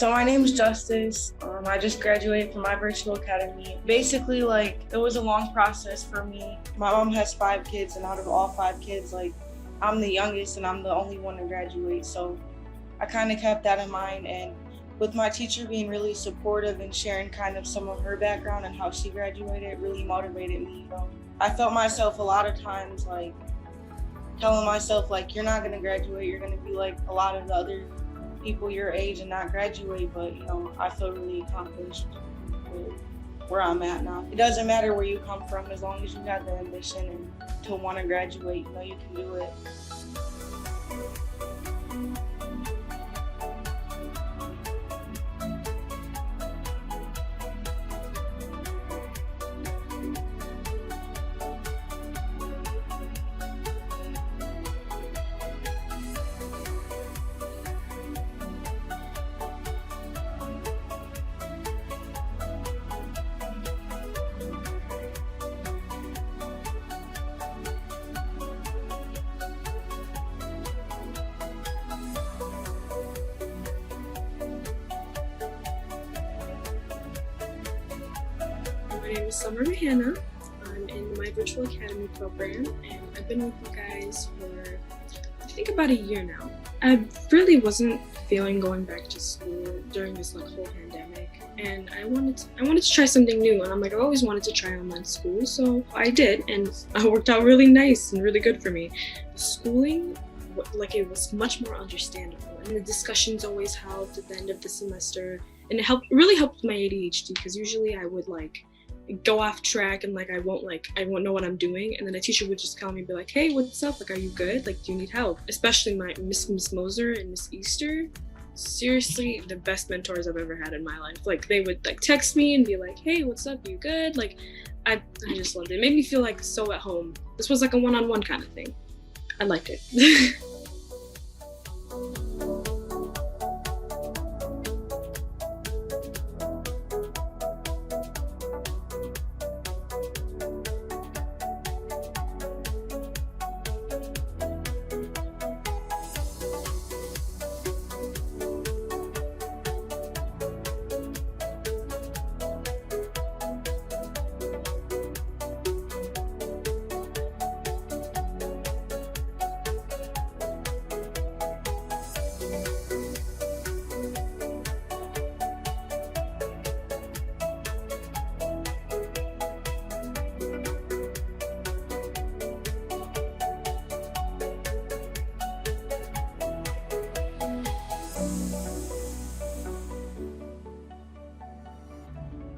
So my name is Justice. I just graduated from my virtual academy. Basically, it was a long process for me. My mom has 5 kids, and out of all 5 kids, I'm the youngest and I'm the only one to graduate. So I kind of kept that in mind. And with my teacher being really supportive and sharing kind of some of her background and how she graduated, it really motivated me. I felt myself a lot of times telling myself you're not gonna graduate, you're gonna be like a lot of the other people your age and not graduate, but I feel really accomplished with where I'm at now. It doesn't matter where you come from, as long as you have the ambition and to want to graduate, you can do it. My name is Summer Mahana. I'm in my virtual academy program, and I've been with you guys for I think about a year now. I really wasn't feeling going back to school during this whole pandemic, and I wanted to try something new, and I've always wanted to try online school, so I did, and it worked out really nice and really good for me. The schooling, it was much more understandable, and the discussions always helped at the end of the semester, and it really helped my ADHD, because usually I would go off track and I won't know what I'm doing, and then a teacher would just call me and be like, hey, what's up, are you good, do you need help? Especially my Miss Moser and Miss Easter, seriously the best mentors I've ever had in my life. They would text me and be like, hey, what's up, you good? I just loved it. It made me feel so at home. This was a one-on-one kind of thing. I liked it.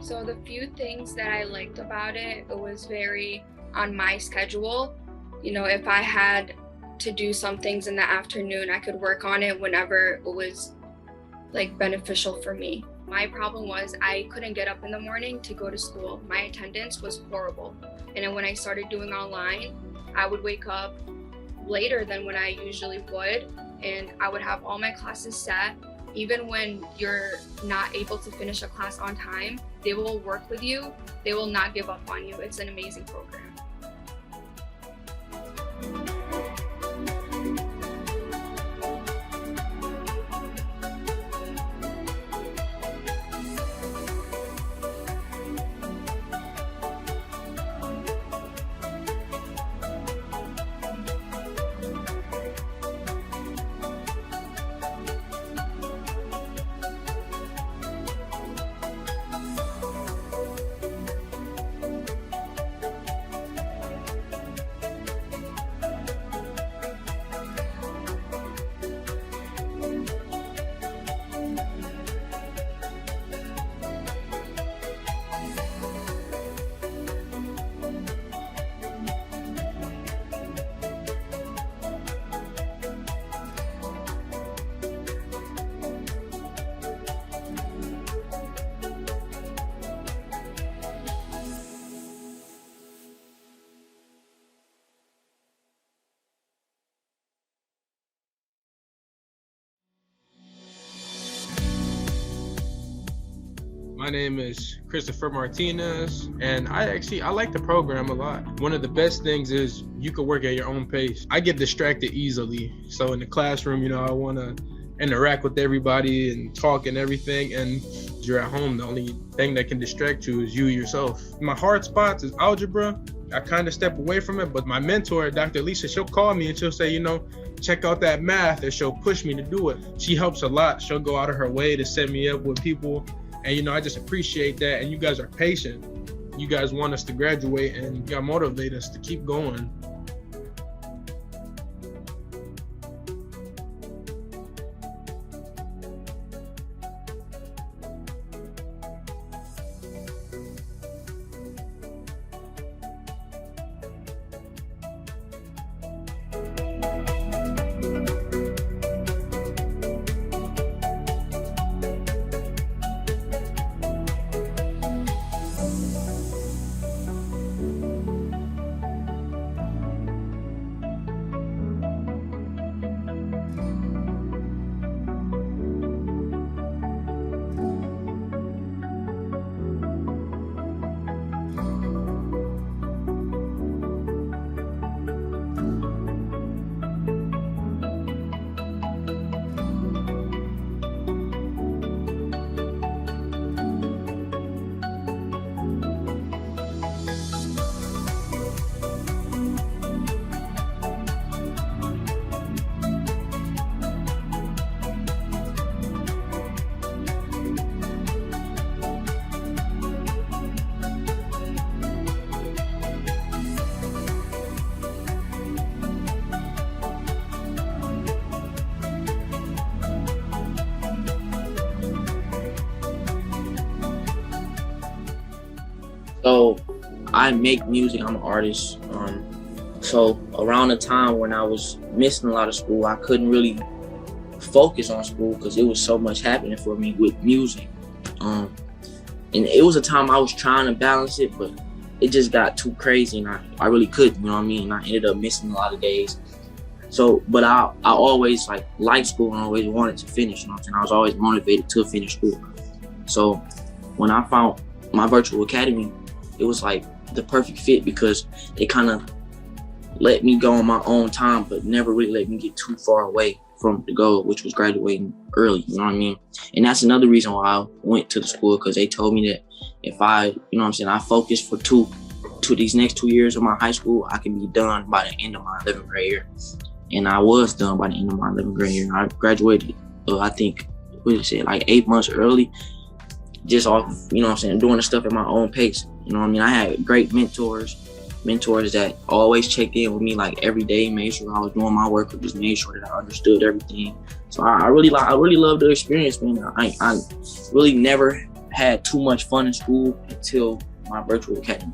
So the few things that I liked about it was very on my schedule. If I had to do some things in the afternoon, I could work on it whenever it was beneficial for me. My problem was I couldn't get up in the morning to go to school. My attendance was horrible. And then when I started doing online, I would wake up later than when I usually would, and I would have all my classes set. Even when you're not able to finish a class on time, they will work with you. They will not give up on you. It's an amazing program. My name is Christopher Martinez, and I like the program a lot. One of the best things is you can work at your own pace. I get distracted easily. So in the classroom, I want to interact with everybody and talk and everything, and you're at home. The only thing that can distract you is you yourself. My hard spots is algebra. I kind of step away from it, but my mentor, Dr. Lisa, she'll call me and she'll say, check out that math, and she'll push me to do it. She helps a lot. She'll go out of her way to set me up with people, and I just appreciate that. And you guys are patient. You guys want us to graduate, and you gotta motivate us to keep going. So I make music, I'm an artist. So around the time when I was missing a lot of school, I couldn't really focus on school because it was so much happening for me with music. And it was a time I was trying to balance it, but it just got too crazy and I really couldn't, you know what I mean? I ended up missing a lot of days. So, but I always liked school and always wanted to finish, you know what I'm saying? I was always motivated to finish school. So when I found my virtual academy, it was like the perfect fit because it kind of let me go on my own time, but never really let me get too far away from the goal, which was graduating early, you know what I mean? And that's another reason why I went to the school, because they told me that if I, you know what I'm saying, I focus for these next 2 years of my high school, I can be done by the end of my 11th grade year. And I was done by the end of my 11th grade year. And I graduated, I think, 8 months early, just off, you know what I'm saying, doing the stuff at my own pace. You know what I mean? I had great mentors that always checked in with me every day, made sure I was doing my work, or just made sure that I understood everything. So I really love the experience, man. I really never had too much fun in school until my virtual academy.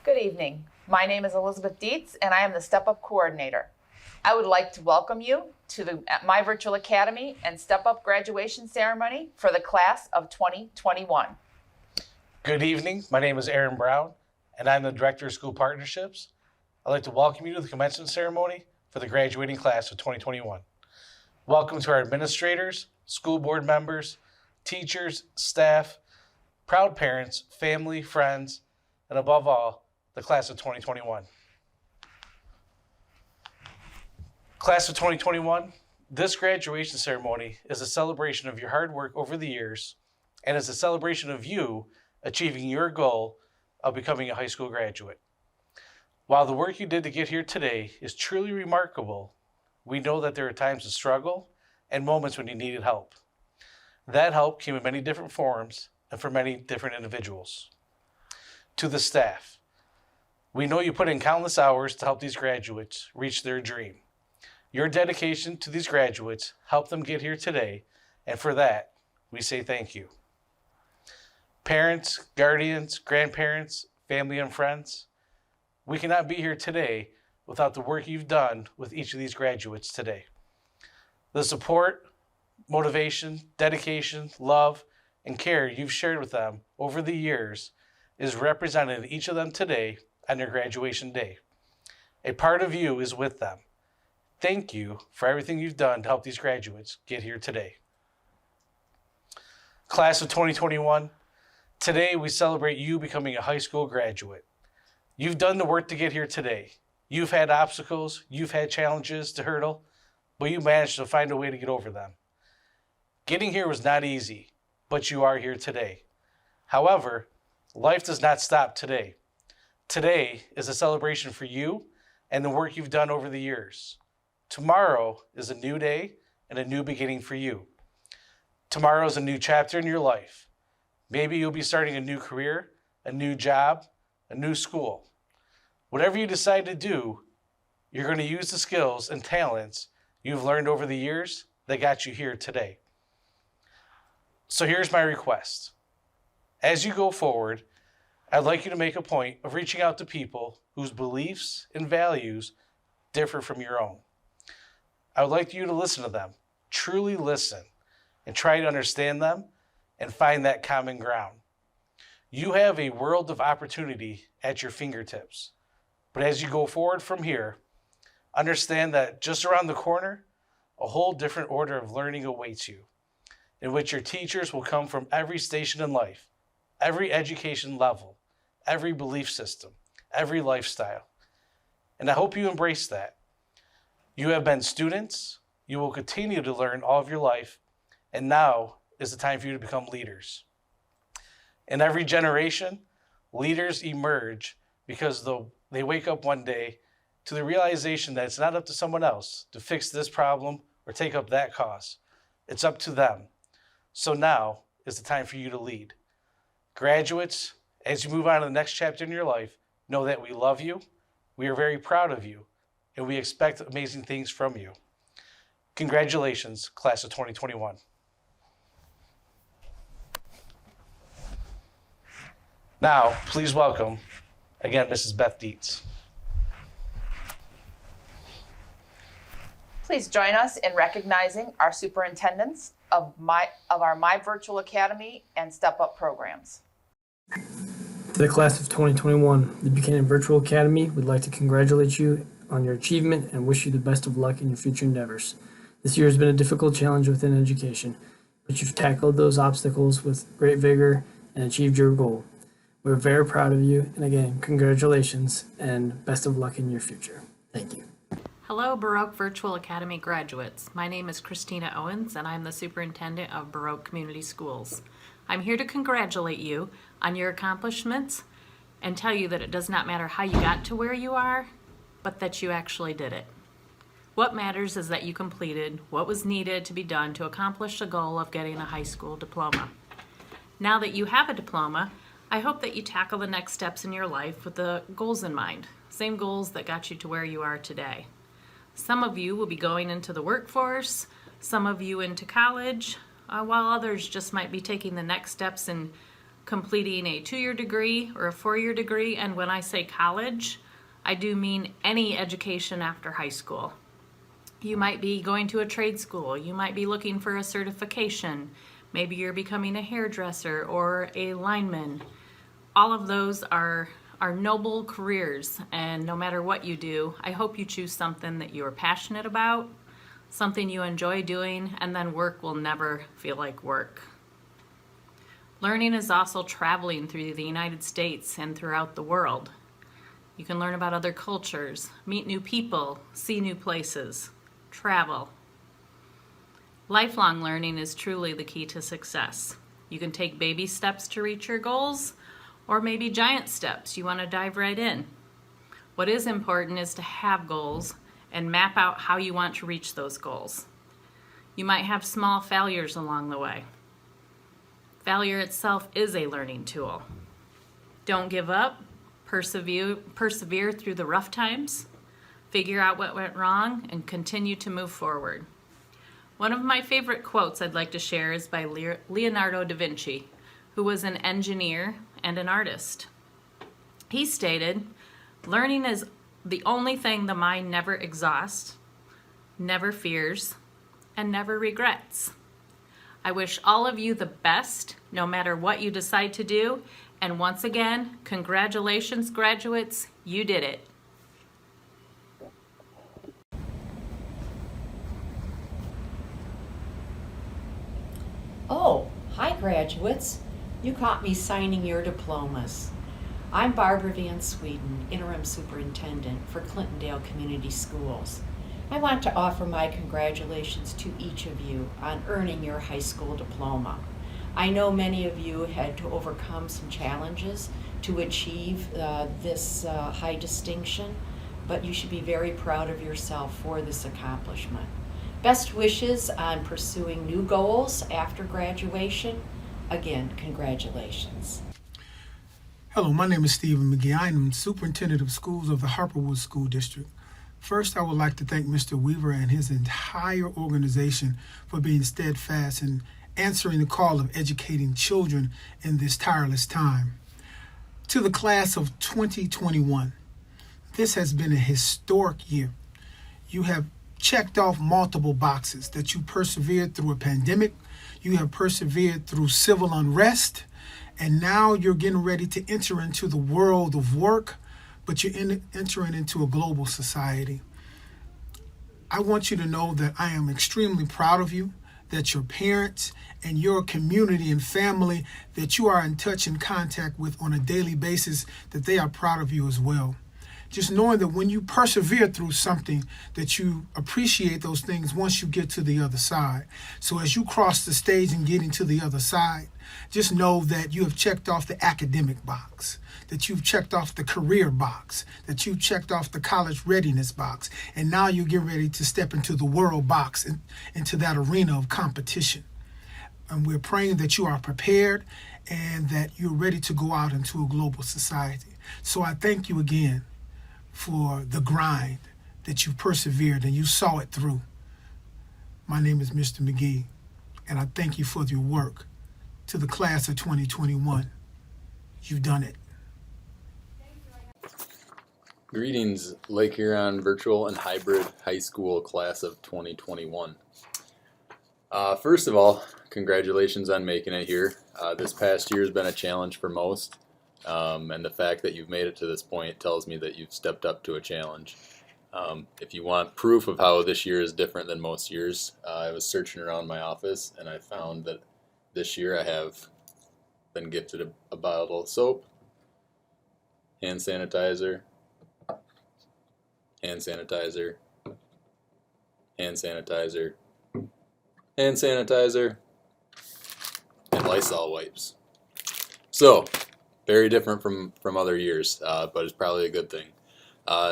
Good evening. My name is Elizabeth Dietz, and I am the Step Up Coordinator. I would like to welcome you to the My Virtual Academy and Step Up graduation ceremony for the class of 2021. Good evening. My name is Aaron Brown, and I'm the Director of School Partnerships. I'd like to welcome you to the commencement ceremony for the graduating class of 2021. Welcome to our administrators, school board members, teachers, staff, proud parents, family, friends, and above all, the class of 2021. Class of 2021, this graduation ceremony is a celebration of your hard work over the years and is a celebration of you achieving your goal of becoming a high school graduate. While the work you did to get here today is truly remarkable, we know that there are times of struggle and moments when you needed help. That help came in many different forms and for many different individuals. To the staff, we know you put in countless hours to help these graduates reach their dream. Your dedication to these graduates helped them get here today, and for that, we say thank you. Parents, guardians, grandparents, family, and friends, we cannot be here today without the work you've done with each of these graduates today. The support, motivation, dedication, love, and care you've shared with them over the years is represented in each of them today on their graduation day. A part of you is with them. Thank you for everything you've done to help these graduates get here today. Class of 2021, today we celebrate you becoming a high school graduate. You've done the work to get here today. You've had obstacles, you've had challenges to hurdle, but you managed to find a way to get over them. Getting here was not easy, but you are here today. However, life does not stop today. Today is a celebration for you and the work you've done over the years. Tomorrow is a new day and a new beginning for you. Tomorrow is a new chapter in your life. Maybe you'll be starting a new career, a new job, a new school. Whatever you decide to do, you're going to use the skills and talents you've learned over the years that got you here today. So here's my request. As you go forward, I'd like you to make a point of reaching out to people whose beliefs and values differ from your own. I would like you to listen to them, truly listen, and try to understand them and find that common ground. You have a world of opportunity at your fingertips. But as you go forward from here, understand that just around the corner, a whole different order of learning awaits you, in which your teachers will come from every station in life, every education level, every belief system, every lifestyle. And I hope you embrace that. You have been students, you will continue to learn all of your life, and now is the time for you to become leaders. In every generation, leaders emerge because they wake up one day to the realization that it's not up to someone else to fix this problem or take up that cause. It's up to them. So now is the time for you to lead. Graduates, as you move on to the next chapter in your life, know that we love you, we are very proud of you, and we expect amazing things from you. Congratulations, class of 2021. Now, please welcome, again, Mrs. Beth Dietz. Please join us in recognizing our superintendents of our My Virtual Academy and Step Up programs. To the class of 2021, the Buchanan Virtual Academy would like to congratulate you on your achievement and wish you the best of luck in your future endeavors. This year has been a difficult challenge within education, but you've tackled those obstacles with great vigor and achieved your goal. We're very proud of you, and again, congratulations and best of luck in your future. Thank you. Hello, Baroque Virtual Academy graduates. My name is Christina Owens, and I'm the superintendent of Baroque Community Schools. I'm here to congratulate you on your accomplishments and tell you that it does not matter how you got to where you are, but that you actually did it. What matters is that you completed what was needed to be done to accomplish the goal of getting a high school diploma. Now that you have a diploma, I hope that you tackle the next steps in your life with the goals in mind, same goals that got you to where you are today. Some of you will be going into the workforce, some of you into college, while others just might be taking the next steps in completing a 2-year degree or a 4-year degree. And when I say college, I do mean any education after high school. You might be going to a trade school, you might be looking for a certification, maybe you're becoming a hairdresser or a lineman. All of those are noble careers, and no matter what you do, I hope you choose something that you're passionate about, something you enjoy doing, and then work will never feel like work. Learning is also traveling through the United States and throughout the world. You can learn about other cultures, meet new people, see new places, travel. Lifelong learning is truly the key to success. You can take baby steps to reach your goals, or maybe giant steps. You want to dive right in. What is important is to have goals and map out how you want to reach those goals. You might have small failures along the way. Failure itself is a learning tool. Don't give up, persevere through the rough times, figure out what went wrong, and continue to move forward. One of my favorite quotes I'd like to share is by Leonardo da Vinci, who was an engineer and an artist. He stated, "Learning is the only thing the mind never exhausts, never fears, and never regrets." I wish all of you the best, no matter what you decide to do. And once again, congratulations, graduates, you did it. Oh, hi graduates. You caught me signing your diplomas. I'm Barbara Van Sweden, Interim Superintendent for Clintondale Community Schools. I want to offer my congratulations to each of you on earning your high school diploma. I know many of you had to overcome some challenges to achieve this high distinction, but you should be very proud of yourself for this accomplishment. Best wishes on pursuing new goals after graduation. Again, congratulations. Hello, my name is Stephen McGee. I am Superintendent of Schools of the Harperwood School District. First, I would like to thank Mr. Weaver and his entire organization for being steadfast in answering the call of educating children in this tireless time. To the class of 2021, this has been a historic year. You have checked off multiple boxes that you persevered through a pandemic, you have persevered through civil unrest, and now you're getting ready to enter into the world of work, but you're entering into a global society. I want you to know that I am extremely proud of you, that your parents and your community and family that you are in touch and contact with on a daily basis, that they are proud of you as well. Just knowing that when you persevere through something, that you appreciate those things once you get to the other side. So as you cross the stage and get into the other side, just know that you have checked off the academic box, that you've checked off the career box, that you've checked off the college readiness box, and now you get ready to step into the world box, into that arena of competition. And we're praying that you are prepared and that you're ready to go out into a global society. So I thank you again for the grind that you persevered and you saw it through. My name is Mr. McGee, and I thank you for your work. To the class of 2021, you've done it. Greetings, Lake Huron Virtual and Hybrid High School Class of 2021. First of all, congratulations on making it here. This past year has been a challenge for most, and the fact that you've made it to this point tells me that you've stepped up to a challenge. If you want proof of how this year is different than most years, I was searching around my office and I found that this year I have been gifted a bottle of soap, hand sanitizer, hand sanitizer, hand sanitizer, hand sanitizer, and Lysol wipes. So, very different from other years, but it's probably a good thing.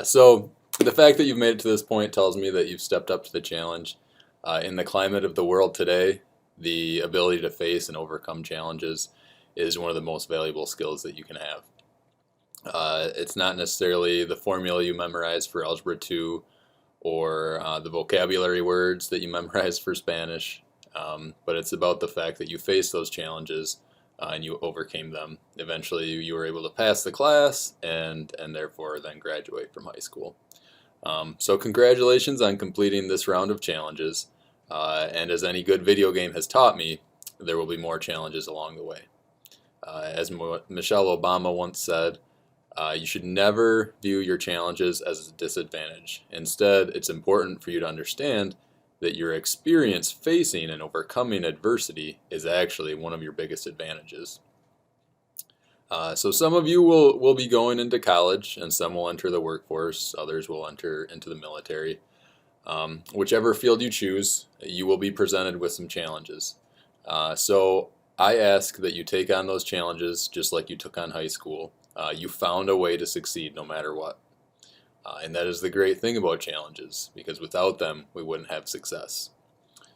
So, the fact that you've made it to this point tells me that you've stepped up to the challenge. In the climate of the world today, the ability to face and overcome challenges is one of the most valuable skills that you can have. It's not necessarily the formula you memorize for Algebra 2 or the vocabulary words that you memorize for Spanish, but it's about the fact that you faced those challenges and you overcame them. Eventually you were able to pass the class and therefore then graduate from high school. So congratulations on completing this round of challenges, and as any good video game has taught me, there will be more challenges along the way. As Michelle Obama once said, you should never view your challenges as a disadvantage. Instead, it's important for you to understand that your experience facing and overcoming adversity is actually one of your biggest advantages. So some of you will be going into college, and some will enter the workforce, others will enter into the military. Whichever field you choose, you will be presented with some challenges. So I ask that you take on those challenges just like you took on high school. You found a way to succeed no matter what. And that is the great thing about challenges, because without them, we wouldn't have success.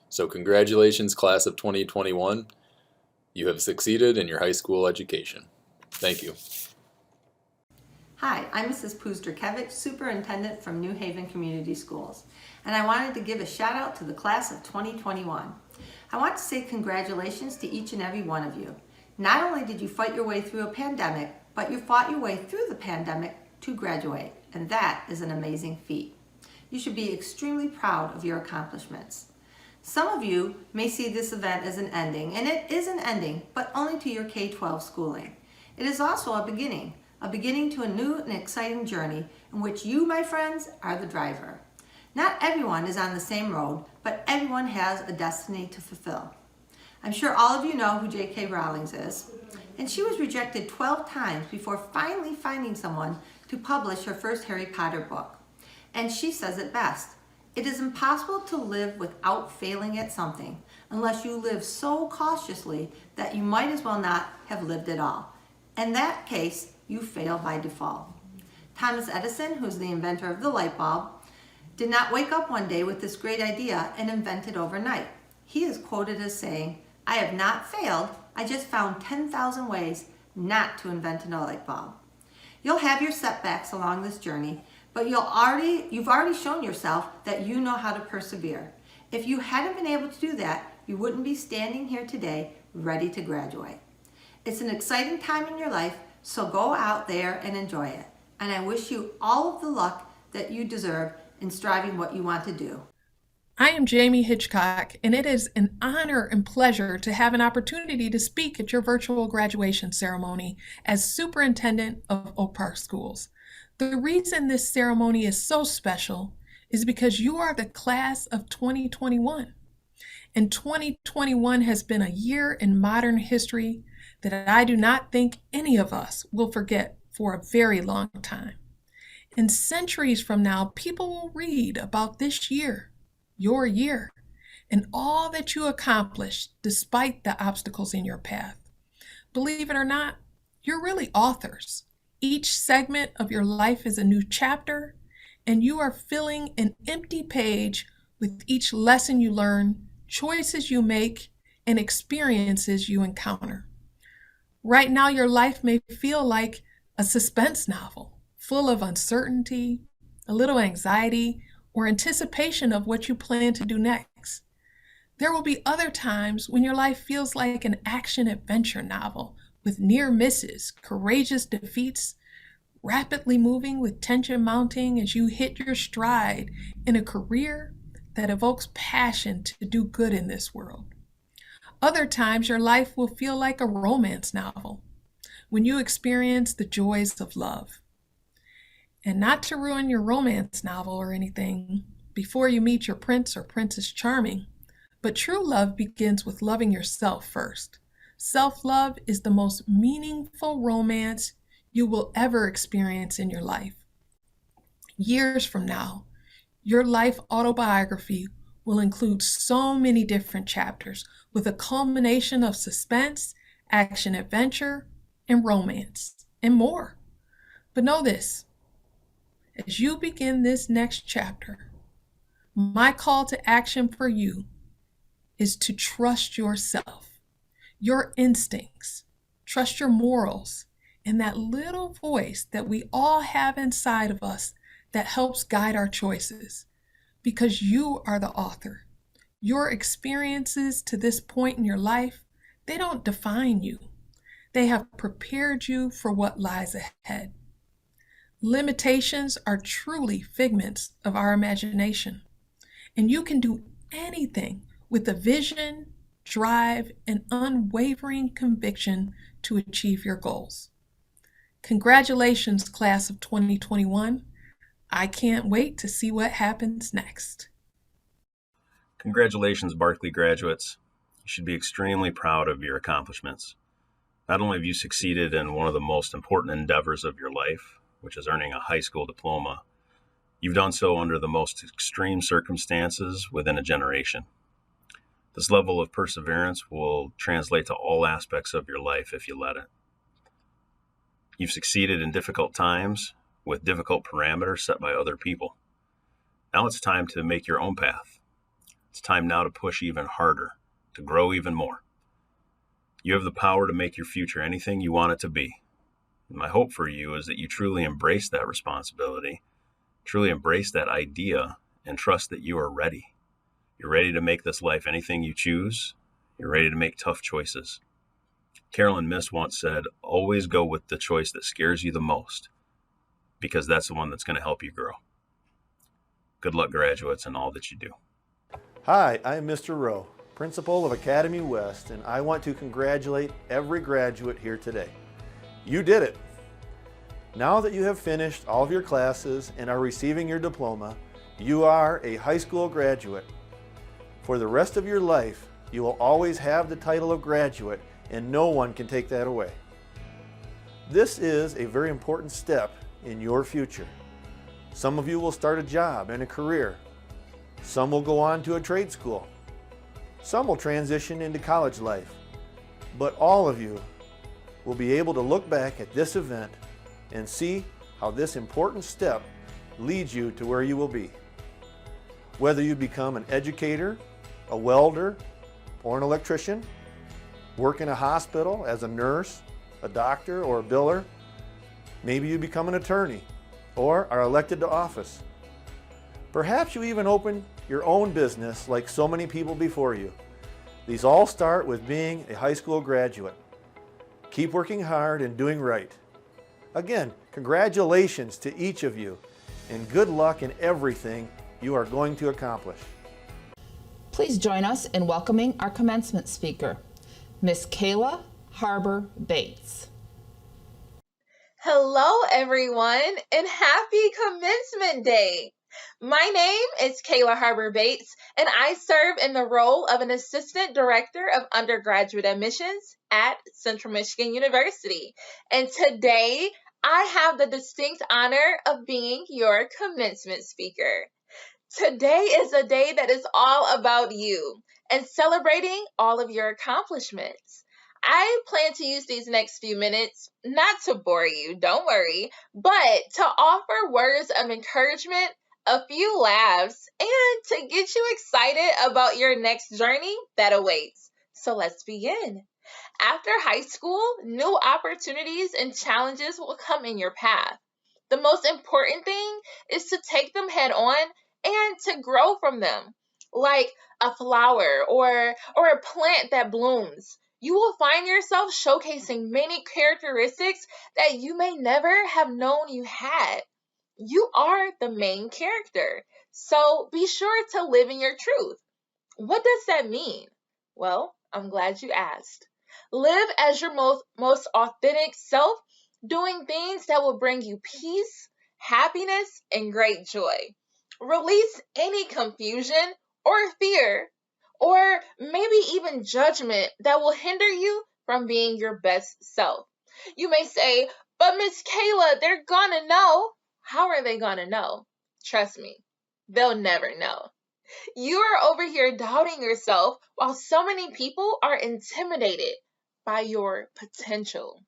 So congratulations, class of 2021. You have succeeded in your high school education. Thank you. Hi, I'm Mrs. Puzderkevich, Superintendent from New Haven Community Schools, and I wanted to give a shout out to the class of 2021. I want to say congratulations to each and every one of you. Not only did you fight your way through a pandemic, but you fought your way through the pandemic to graduate, and that is an amazing feat. You should be extremely proud of your accomplishments. Some of you may see this event as an ending, and it is an ending, but only to your K-12 schooling. It is also a beginning to a new and exciting journey in which you, my friends, are the driver. Not everyone is on the same road, but everyone has a destiny to fulfill. I'm sure all of you know who J.K. Rowling is, and she was rejected 12 times before finally finding someone to publish her first Harry Potter book. And she says it best: it is impossible to live without failing at something unless you live so cautiously that you might as well not have lived at all. In that case, you fail by default. Thomas Edison, who's the inventor of the light bulb, did not wake up one day with this great idea and invent it overnight. He is quoted as saying, "I have not failed, I just found 10,000 ways not to invent a light bulb." You'll have your setbacks along this journey, but you've already shown yourself that you know how to persevere. If you hadn't been able to do that, you wouldn't be standing here today ready to graduate. It's an exciting time in your life, so go out there and enjoy it. And I wish you all of the luck that you deserve in striving what you want to do. I am Jamie Hitchcock, and it is an honor and pleasure to have an opportunity to speak at your virtual graduation ceremony as Superintendent of Oak Park Schools. The reason this ceremony is so special is because you are the class of 2021. And 2021 has been a year in modern history that I do not think any of us will forget for a very long time. And centuries from now, people will read about this year, your year, and all that you accomplished despite the obstacles in your path. Believe it or not, you're really authors. Each segment of your life is a new chapter, and you are filling an empty page with each lesson you learn, choices you make, and experiences you encounter. Right now, your life may feel like a suspense novel, full of uncertainty, a little anxiety, or anticipation of what you plan to do next. There will be other times when your life feels like an action-adventure novel with near misses, courageous defeats, rapidly moving with tension mounting as you hit your stride in a career that evokes passion to do good in this world. Other times your life will feel like a romance novel when you experience the joys of love. And not to ruin your romance novel or anything before you meet your prince or princess charming, but true love begins with loving yourself first. Self-love is the most meaningful romance you will ever experience in your life. Years from now, your life autobiography will include so many different chapters with a culmination of suspense, action-adventure, and romance, and more. But know this: as you begin this next chapter, my call to action for you is to trust yourself, your instincts, trust your morals, and that little voice that we all have inside of us that helps guide our choices. Because you are the author. Your experiences to this point in your life, they don't define you. They have prepared you for what lies ahead. Limitations are truly figments of our imagination, and you can do anything with a vision, drive, and unwavering conviction to achieve your goals. Congratulations, class of 2021. I can't wait to see what happens next. Congratulations, Barkley graduates. You should be extremely proud of your accomplishments. Not only have you succeeded in one of the most important endeavors of your life, which is earning a high school diploma, you've done so under the most extreme circumstances within a generation. This level of perseverance will translate to all aspects of your life if you let it. You've succeeded in difficult times with difficult parameters set by other people. Now it's time to make your own path. It's time now to push even harder, to grow even more. You have the power to make your future anything you want it to be. And my hope for you is that you truly embrace that responsibility, truly embrace that idea, and trust that you are ready. You're ready to make this life anything you choose. You're ready to make tough choices. Carolyn Miss once said, always go with the choice that scares you the most, because that's the one that's going to help you grow. Good luck, graduates, in all that you do. Hi, I'm Mr. Rowe, principal of Academy West, and I want to congratulate every graduate here today. You did it! Now that you have finished all of your classes and are receiving your diploma, you are a high school graduate. For the rest of your life, you will always have the title of graduate, and no one can take that away. This is a very important step in your future. Some of you will start a job and a career. Some will go on to a trade school. Some will transition into college life. But all of you will be able to look back at this event and see how this important step leads you to where you will be. Whether you become an educator, a welder, or an electrician, work in a hospital as a nurse, a doctor, or a biller, maybe you become an attorney or are elected to office. Perhaps you even open your own business like so many people before you. These all start with being a high school graduate. Keep working hard and doing right. Again, congratulations to each of you, and good luck in everything you are going to accomplish. Please join us in welcoming our commencement speaker, Miss Kayla Harbor Bates. Hello, everyone, and happy Commencement Day. My name is Kayla Harbor Bates, and I serve in the role of an Assistant Director of Undergraduate Admissions at Central Michigan University. And today, I have the distinct honor of being your commencement speaker. Today is a day that is all about you and celebrating all of your accomplishments. I plan to use these next few minutes, not to bore you, don't worry, but to offer words of encouragement, a few laughs, and to get you excited about your next journey that awaits. So let's begin. After high school, new opportunities and challenges will come in your path. The most important thing is to take them head on and to grow from them. Like a flower or a plant that blooms, you will find yourself showcasing many characteristics that you may never have known you had. You are the main character, so be sure to live in your truth. What does that mean? Well, I'm glad you asked. Live as your most authentic self, doing things that will bring you peace, happiness, and great joy. Release any confusion or fear, or maybe even judgment that will hinder you from being your best self. You may say, but Miss Kayla, they're gonna know. How are they gonna know? Trust me, they'll never know. You are over here doubting yourself while so many people are intimidated by your potential.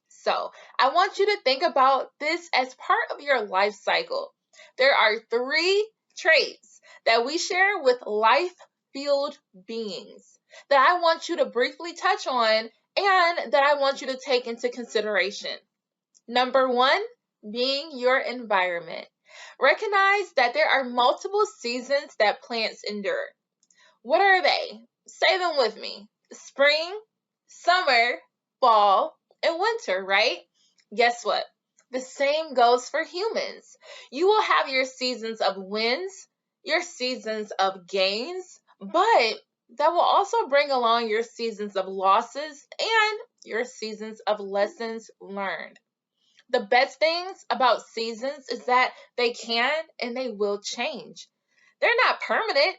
So I want you to think about this as part of your life cycle. There are 3 traits that we share with life-filled beings that I want you to briefly touch on and that I want you to take into consideration. Number 1, being your environment. Recognize that there are multiple seasons that plants endure. What are they? Say them with me. Spring, summer, fall, and winter, right? Guess what? The same goes for humans. You will have your seasons of wins, your seasons of gains, but that will also bring along your seasons of losses and your seasons of lessons learned. The best things about seasons is that they can and they will change. They're not permanent.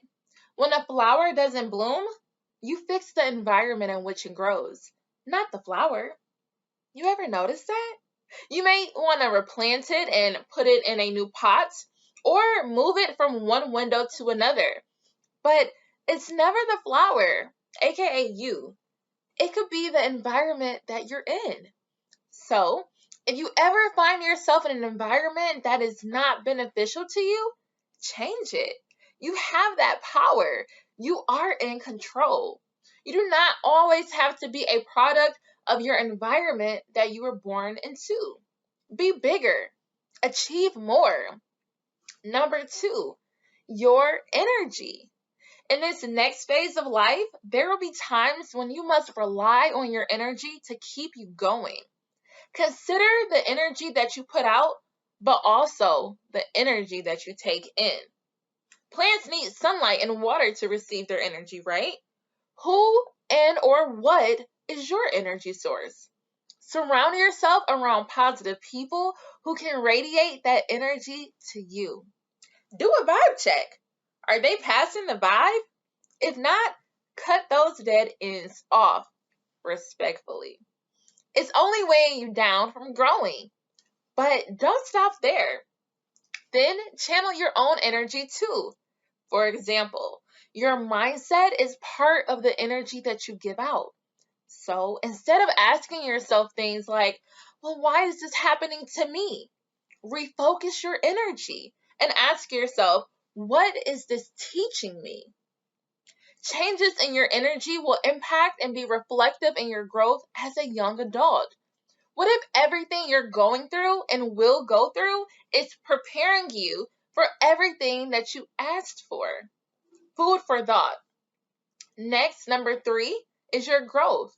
When a flower doesn't bloom, you fix the environment in which it grows, not the flower. You ever notice that? You may want to replant it and put it in a new pot or move it from one window to another. But it's never the flower, aka you. It could be the environment that you're in. So, if you ever find yourself in an environment that is not beneficial to you, change it. You have that power. You are in control. You do not always have to be a product of your environment that you were born into. Be bigger, achieve more. Number 2, your energy. In this next phase of life, there will be times when you must rely on your energy to keep you going. Consider the energy that you put out, but also the energy that you take in. Plants need sunlight and water to receive their energy, right? Who and or what is your energy source? Surround yourself around positive people who can radiate that energy to you. Do a vibe check. Are they passing the vibe? If not, cut those dead ends off respectfully. It's only weighing you down from growing. But don't stop there. Then channel your own energy too. For example, your mindset is part of the energy that you give out. So instead of asking yourself things like, well, why is this happening to me? Refocus your energy and ask yourself, what is this teaching me? Changes in your energy will impact and be reflective in your growth as a young adult. What if everything you're going through and will go through is preparing you for everything that you asked for? Food for thought. Next, number 3 is your growth.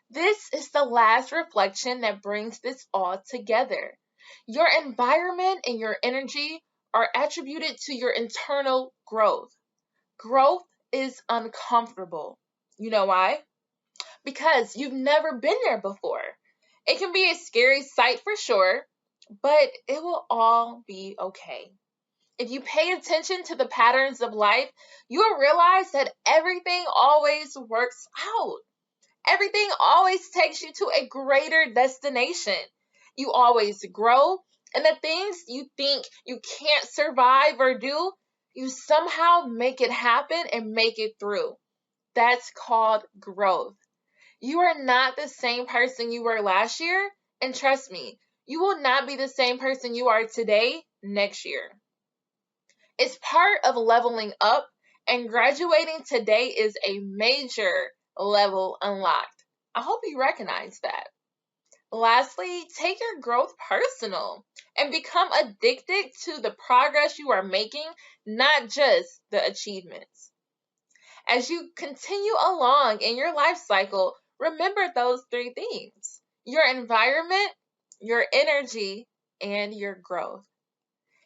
This is the last reflection that brings this all together. Your environment and your energy are attributed to your internal growth. Growth is uncomfortable. You know why? Because you've never been there before. It can be a scary sight for sure, but it will all be okay. If you pay attention to the patterns of life, you will realize that everything always works out. Everything always takes you to a greater destination. You always grow, and the things you think you can't survive or do, you somehow make it happen and make it through. That's called growth. You are not the same person you were last year, and trust me, you will not be the same person you are today next year. It's part of leveling up, and graduating today is a major level unlocked. I hope you recognize that. Lastly, take your growth personal and become addicted to the progress you are making, not just the achievements. As you continue along in your life cycle, remember those 3 things: your environment, your energy, and your growth.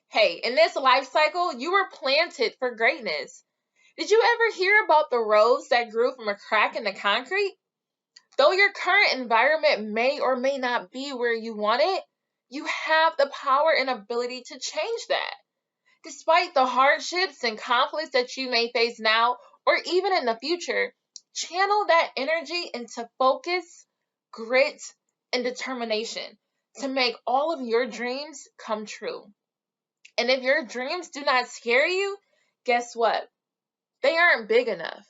Hey, in this life cycle, you were planted for greatness. Did you ever hear about the rose that grew from a crack in the concrete? Though your current environment may or may not be where you want it, you have the power and ability to change that. Despite the hardships and conflicts that you may face now or even in the future, channel that energy into focus, grit, and determination to make all of your dreams come true. And if your dreams do not scare you, guess what? They aren't big enough.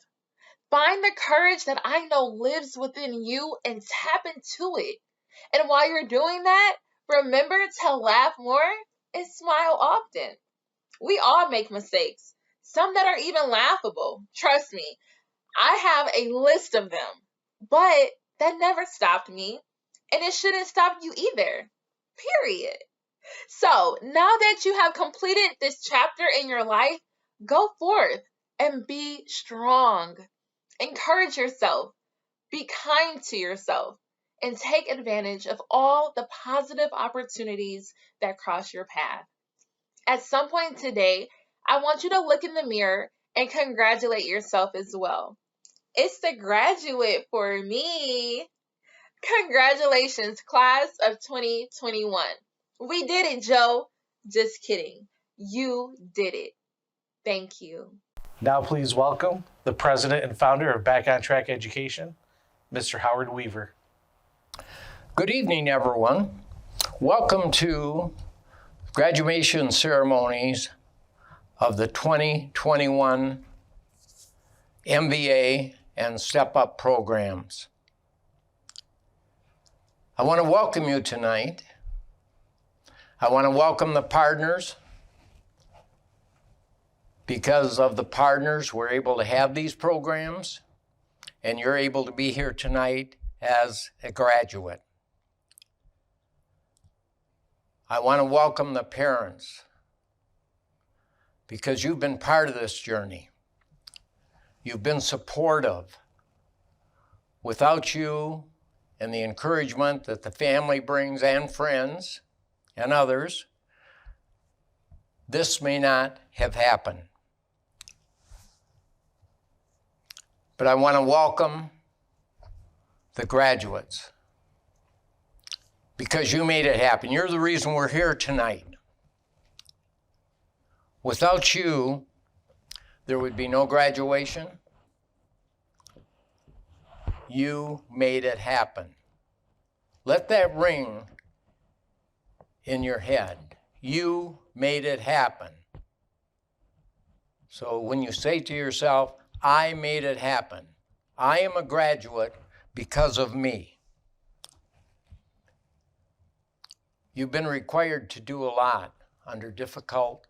Find the courage that I know lives within you and tap into it. And while you're doing that, remember to laugh more and smile often. We all make mistakes, some that are even laughable. Trust me, I have a list of them, but that never stopped me, and it shouldn't stop you either, period. So now that you have completed this chapter in your life, go forth and be strong. Encourage yourself, be kind to yourself, and take advantage of all the positive opportunities that cross your path. At some point today, I want you to look in the mirror and congratulate yourself as well. It's the graduate for me. Congratulations, class of 2021. We did it, Joe. Just kidding. You did it. Thank you. Now please welcome the president and founder of Back on Track Education, Mr. Howard Weaver. Good evening, everyone. Welcome to graduation ceremonies of the 2021 MBA and Step Up programs. I want to welcome you tonight. I want to welcome the partners. Because of the partners, we're able to have these programs. and you're able to be here tonight as a graduate. I want to welcome the parents because you've been part of this journey. You've been supportive. Without you and the encouragement that the family brings and friends and others, this may not have happened. But I want to welcome the graduates because you made it happen. You're the reason we're here tonight. Without you, there would be no graduation. You made it happen. Let that ring in your head. You made it happen. So when you say to yourself, I made it happen, I am a graduate because of me. You've been required to do a lot under difficult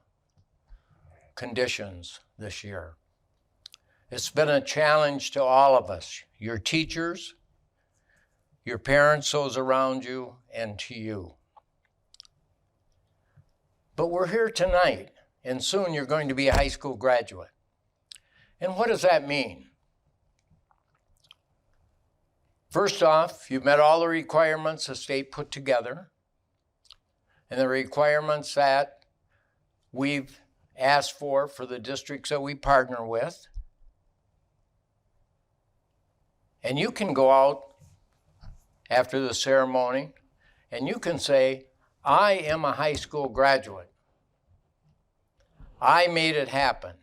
conditions this year. It's been a challenge to all of us, your teachers, your parents, those around you, and to you. But we're here tonight, and soon you're going to be a high school graduate. And what does that mean? First off, you've met all the requirements the state put together, and the requirements that we've asked for the districts that we partner with. And you can go out after the ceremony and you can say, I am a high school graduate. I made it happen.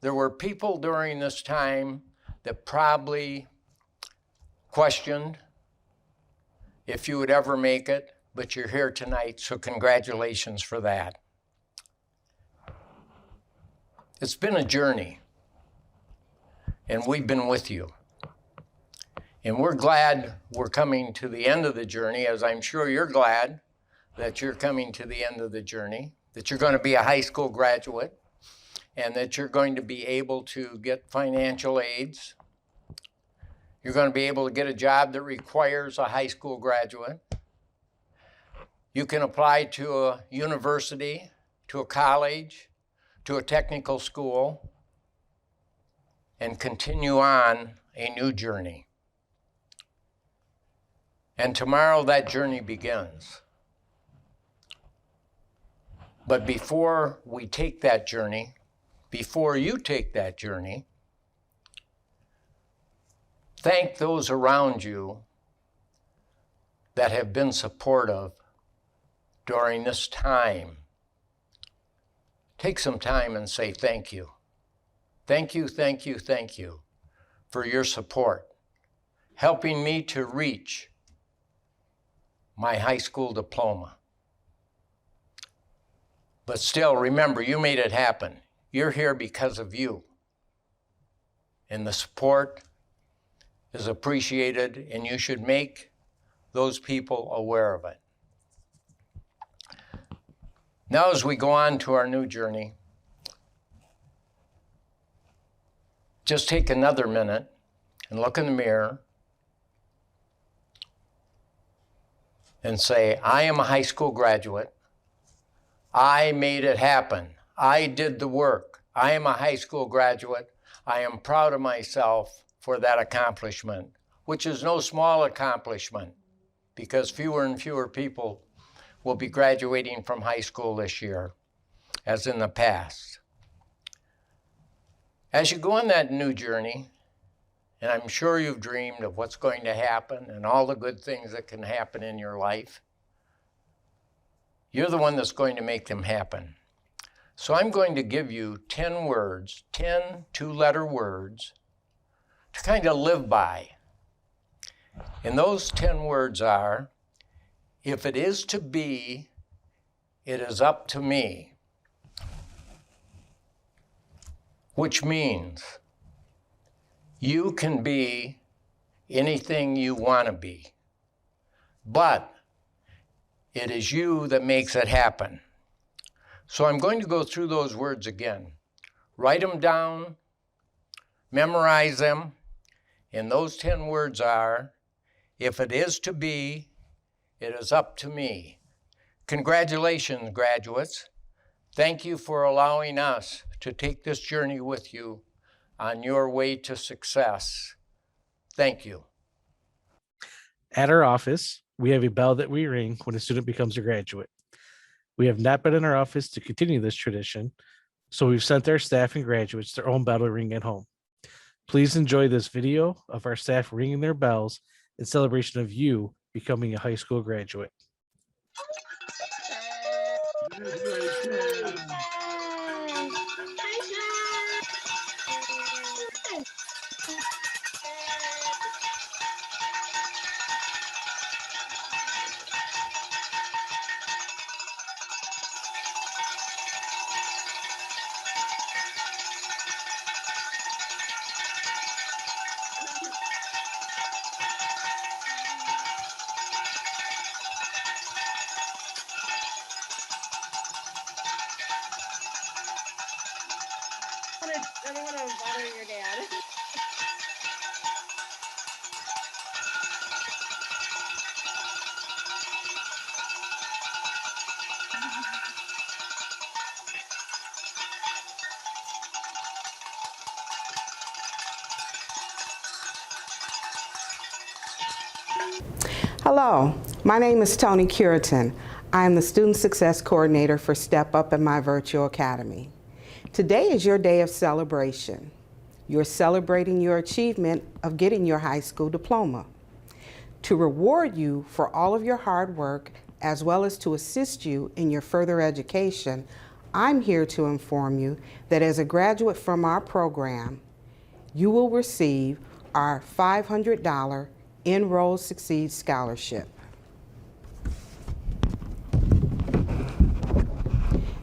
There were people during this time that probably questioned if you would ever make it, but you're here tonight, so congratulations for that. It's been a journey, and we've been with you. And we're glad we're coming to the end of the journey, as I'm sure you're glad that you're coming to the end of the journey, that you're going to be a high school graduate, and that you're going to be able to get financial aids. You're going to be able to get a job that requires a high school graduate. You can apply to a university, to a college, to a technical school, and continue on a new journey. And tomorrow that journey begins. But before we take that journey, before you take that journey, thank those around you that have been supportive during this time. Take some time and say thank you. Thank you, thank you, thank you for your support, helping me to reach my high school diploma. But still, remember, you made it happen. You're here because of you. And the support is appreciated, and you should make those people aware of it. Now, as we go on to our new journey, just take another minute and look in the mirror and say, I am a high school graduate. I made it happen. I did the work. I am a high school graduate. I am proud of myself for that accomplishment, which is no small accomplishment because fewer and fewer people will be graduating from high school this year, as in the past. As you go on that new journey, and I'm sure you've dreamed of what's going to happen and all the good things that can happen in your life, you're the one that's going to make them happen. So I'm going to give you 10 words, 10 two-letter words to kind of live by. And those 10 words are, if it is to be, it is up to me. Which means you can be anything you want to be, but it is you that makes it happen. So I'm going to go through those words again. Write them down, memorize them, And those 10 words are, if it is to be, it is up to me. Congratulations, graduates. Thank you for allowing us to take this journey with you on your way to success. Thank you. At our office, we have a bell that we ring when a student becomes a graduate. We have not been in our office to continue this tradition, so we've sent our staff and graduates their own bell to ring at home. Please enjoy this video of our staff ringing their bells in celebration of you becoming a high school graduate. I don't want to bother your dad. Hello, my name is Toni Curitan. I am the Student Success Coordinator for Step Up in My Virtual Academy. Today is your day of celebration. You're celebrating your achievement of getting your high school diploma. To reward you for all of your hard work, as well as to assist you in your further education, I'm here to inform you that as a graduate from our program, you will receive our $500 Enroll Succeed Scholarship.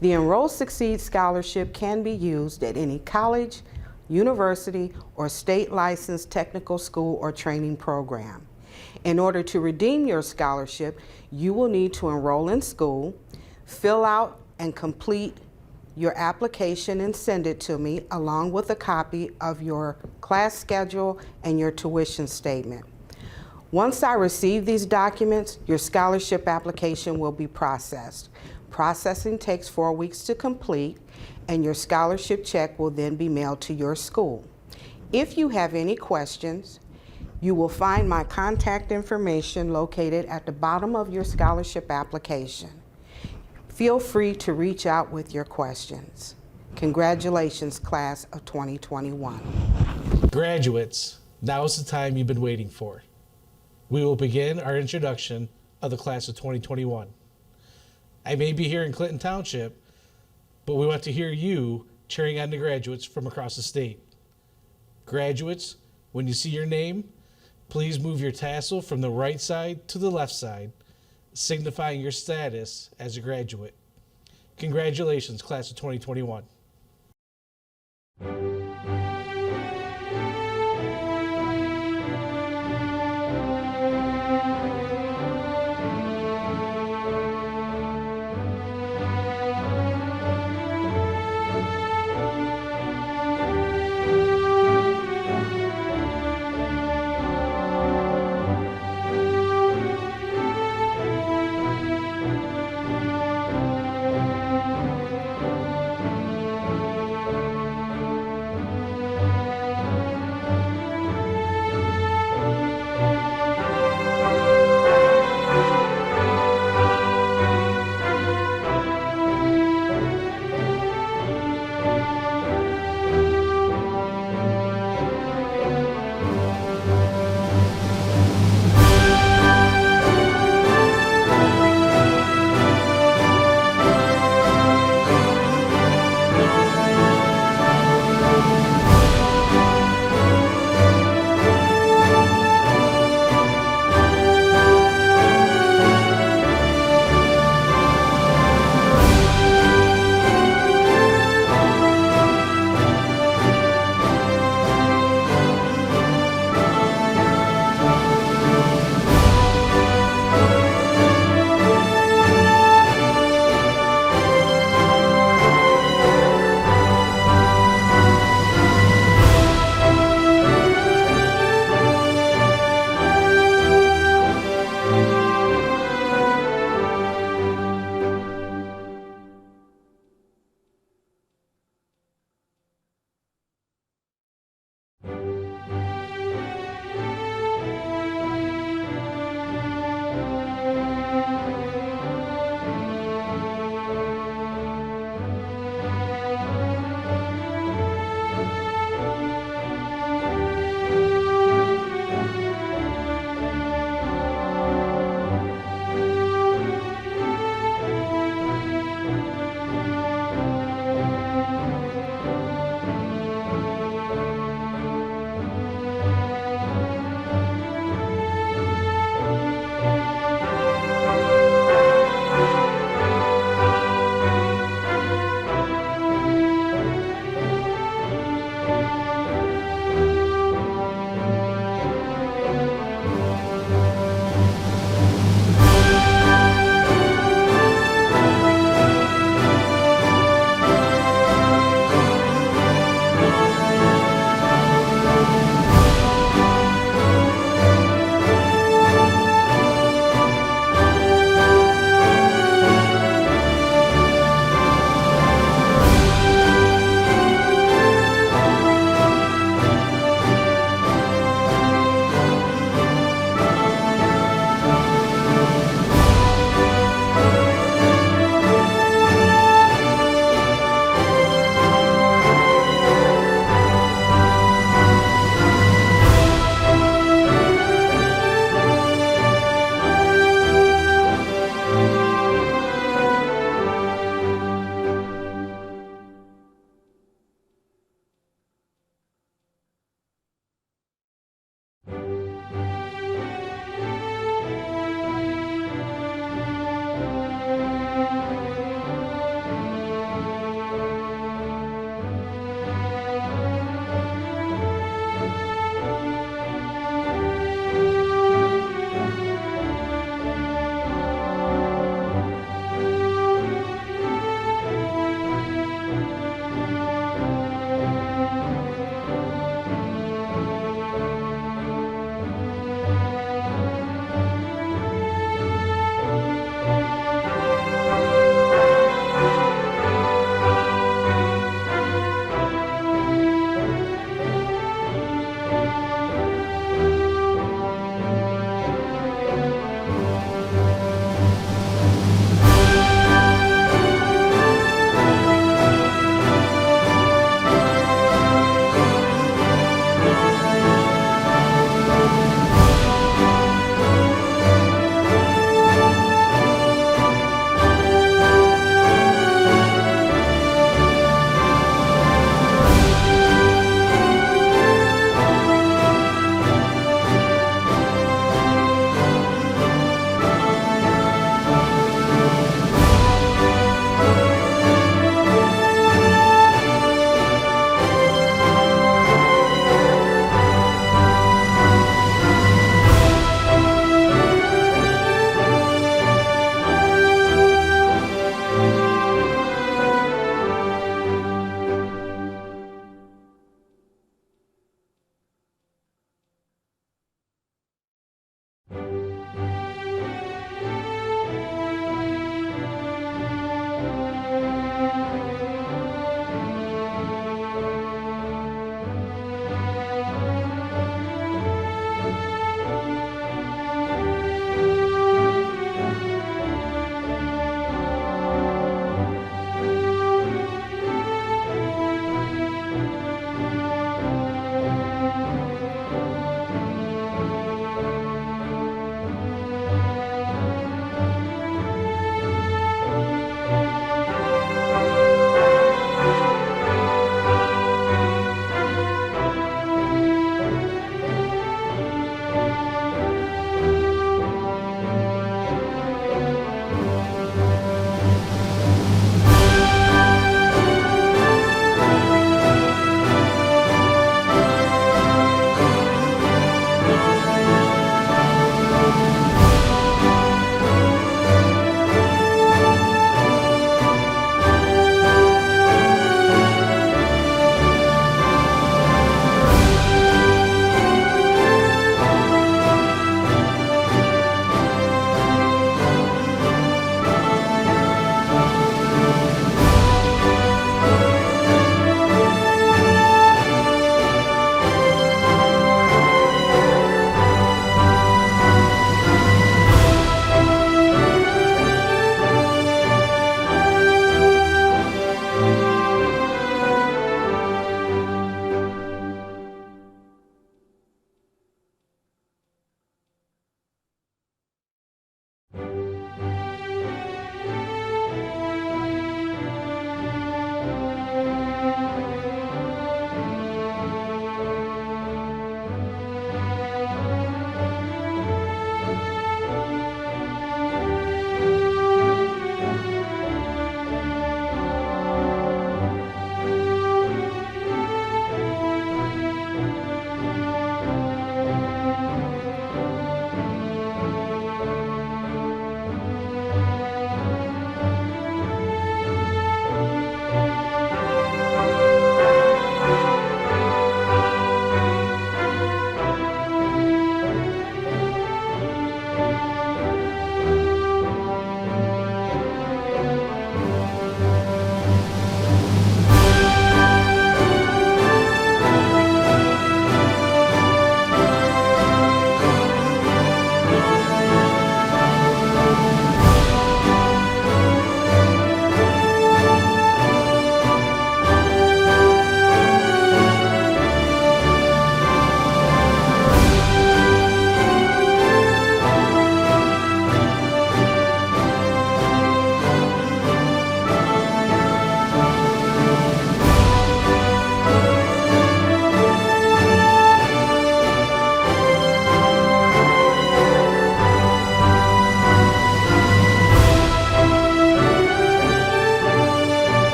The Enroll Succeed Scholarship can be used at any college, university, or state licensed technical school or training program. In order to redeem your scholarship, you will need to enroll in school, fill out and complete your application and send it to me along with a copy of your class schedule and your tuition statement. Once I receive these documents, your scholarship application will be processed. Processing takes 4 weeks to complete, and your scholarship check will then be mailed to your school. If you have any questions, you will find my contact information located at the bottom of your scholarship application. Feel free to reach out with your questions. Congratulations, class of 2021. Graduates, now is the time you've been waiting for. We will begin our introduction of the class of 2021. I may be here in Clinton Township, but we want to hear you cheering on the graduates from across the state. Graduates, when you see your name, please move your tassel from the right side to the left side, signifying your status as a graduate. Congratulations, class of 2021.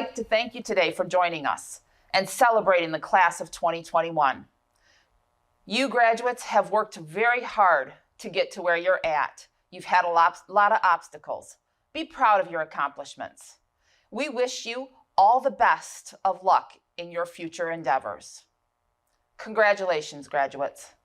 like to thank you today for joining us and celebrating the class of 2021. You graduates have worked very hard to get to where you're at. You've had a lot of obstacles. Be proud of your accomplishments. We wish you all the best of luck in your future endeavors. Congratulations, graduates.